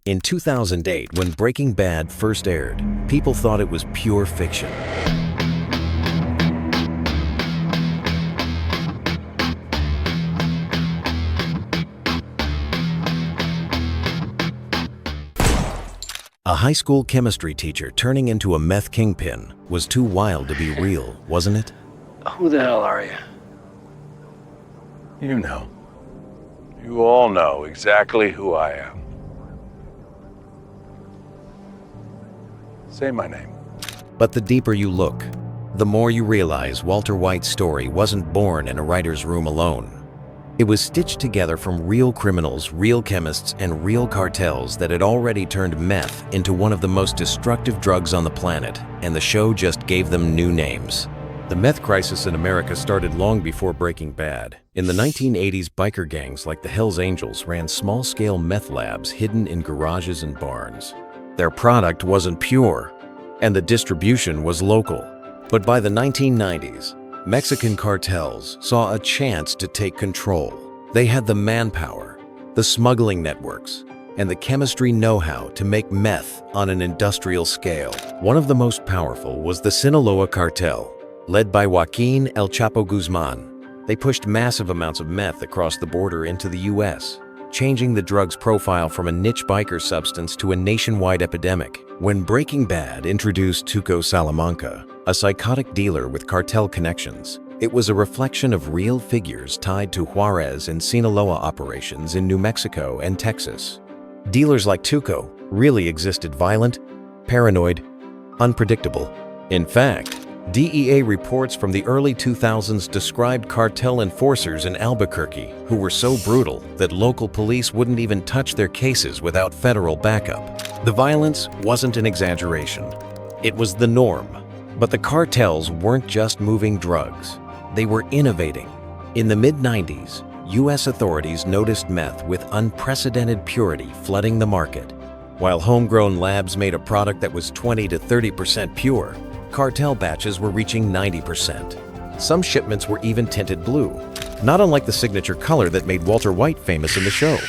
In 2008, when Breaking Bad first aired, people thought it was pure fiction. A high school chemistry teacher turning into a meth kingpin was too wild to be real, wasn't it? Who the hell are you? You know. You all know exactly who I am. Say my name. But the deeper you look, the more you realize Walter White's story wasn't born in a writer's room alone. It was stitched together from real criminals, real chemists, and real cartels that had already turned meth into one of the most destructive drugs on the planet, and the show just gave them new names. The meth crisis in America started long before Breaking Bad. In the 1980s, biker gangs like the Hells Angels ran small-scale meth labs hidden in garages and barns. Their product wasn't pure, and the distribution was local. But by the 1990s, Mexican cartels saw a chance to take control. They had the manpower, the smuggling networks, and the chemistry know-how to make meth on an industrial scale. One of the most powerful was the Sinaloa cartel, led by Joaquin El Chapo Guzman. They pushed massive amounts of meth across the border into the U.S., changing the drug's profile from a niche biker substance to a nationwide epidemic. When Breaking Bad introduced Tuco Salamanca, a psychotic dealer with cartel connections, it was a reflection of real figures tied to Juarez and Sinaloa operations in New Mexico and Texas. Dealers like Tuco really existed violent, paranoid, unpredictable. In fact, DEA reports from the early 2000s described cartel enforcers in Albuquerque who were so brutal that local police wouldn't even touch their cases without federal backup. The violence wasn't an exaggeration. It was the norm. But the cartels weren't just moving drugs. They were innovating. In the mid-90s, U.S. authorities noticed meth with unprecedented purity flooding the market. While homegrown labs made a product that was 20 to 30% pure, cartel batches were reaching 90%. Some shipments were even tinted blue, not unlike the signature color that made Walter White famous in the show.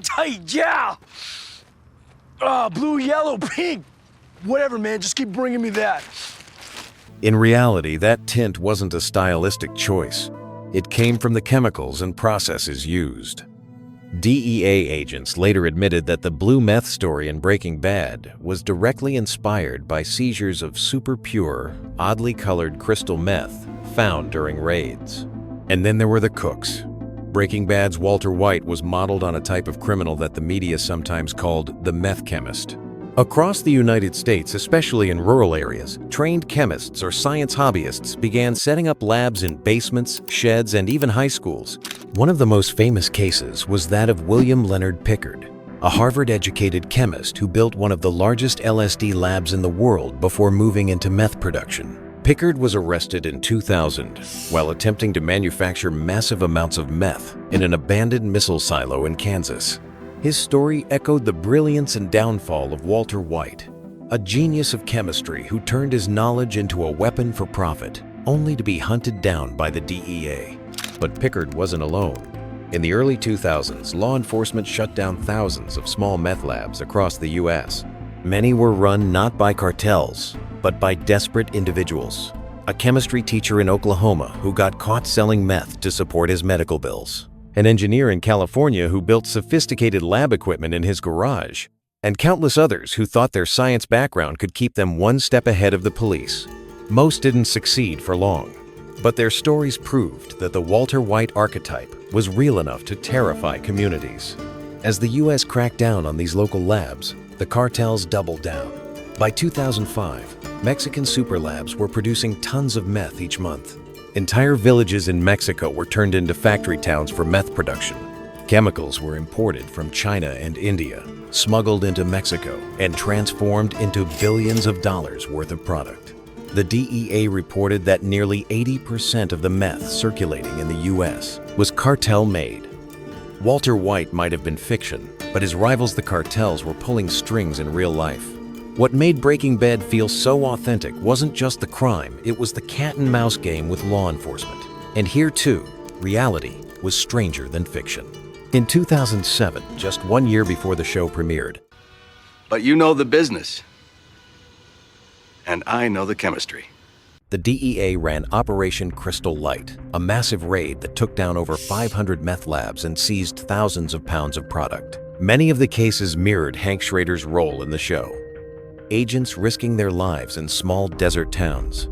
Tight, yeah! Blue, yellow, pink! Whatever, man, just keep bringing me that. In reality, that tint wasn't a stylistic choice. It came from the chemicals and processes used. DEA agents later admitted that the blue meth story in Breaking Bad was directly inspired by seizures of super pure, oddly colored crystal meth found during raids. And then there were the cooks. Breaking Bad's Walter White was modeled on a type of criminal that the media sometimes called the meth chemist. Across the United States, especially in rural areas, trained chemists or science hobbyists began setting up labs in basements, sheds, and even high schools. One of the most famous cases was that of William Leonard Pickard, a Harvard-educated chemist who built one of the largest LSD labs in the world before moving into meth production. Pickard was arrested in 2000 while attempting to manufacture massive amounts of meth in an abandoned missile silo in Kansas. His story echoed the brilliance and downfall of Walter White, a genius of chemistry who turned his knowledge into a weapon for profit, only to be hunted down by the DEA. But Pickard wasn't alone. In the early 2000s, law enforcement shut down thousands of small meth labs across the U.S. Many were run not by cartels, but by desperate individuals. A chemistry teacher in Oklahoma who got caught selling meth to support his medical bills. An engineer in California who built sophisticated lab equipment in his garage. And countless others who thought their science background could keep them one step ahead of the police. Most didn't succeed for long, but their stories proved that the Walter White archetype was real enough to terrify communities. As the U.S. cracked down on these local labs, the cartels doubled down. By 2005, Mexican super labs were producing tons of meth each month. Entire villages in Mexico were turned into factory towns for meth production. Chemicals were imported from China and India, smuggled into Mexico, and transformed into billions of dollars worth of product. The DEA reported that nearly 80% of the meth circulating in the U.S. was cartel-made. Walter White might have been fiction, but his rivals the cartels were pulling strings in real life. What made Breaking Bad feel so authentic wasn't just the crime, it was the cat-and-mouse game with law enforcement. And here too, reality was stranger than fiction. In 2007, just 1 year before the show premiered, But you know the business. And I know the chemistry. the DEA ran Operation Crystal Light, a massive raid that took down over 500 meth labs and seized thousands of pounds of product. Many of the cases mirrored Hank Schrader's role in the show. Agents risking their lives in small desert towns,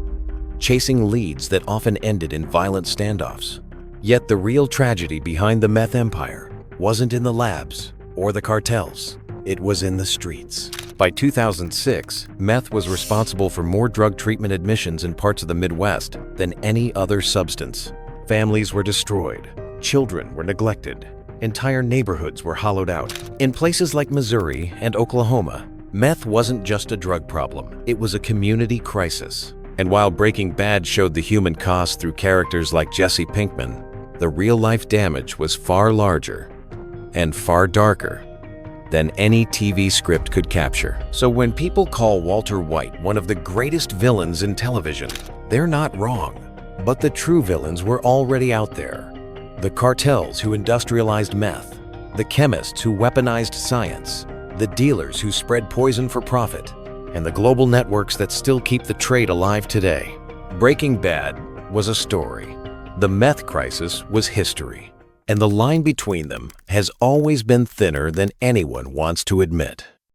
chasing leads that often ended in violent standoffs. Yet the real tragedy behind the meth empire wasn't in the labs or the cartels. It was in the streets. By 2006, meth was responsible for more drug treatment admissions in parts of the Midwest than any other substance. Families were destroyed. Children were neglected. Entire neighborhoods were hollowed out. In places like Missouri and Oklahoma, meth wasn't just a drug problem. It was a community crisis. And while Breaking Bad showed the human cost through characters like Jesse Pinkman, the real-life damage was far larger and far darker than any TV script could capture. So when people call Walter White one of the greatest villains in television, they're not wrong. But the true villains were already out there. The cartels who industrialized meth, the chemists who weaponized science, the dealers who spread poison for profit, and the global networks that still keep the trade alive today. Breaking Bad was a story. The meth crisis was history. And the line between them has always been thinner than anyone wants to admit.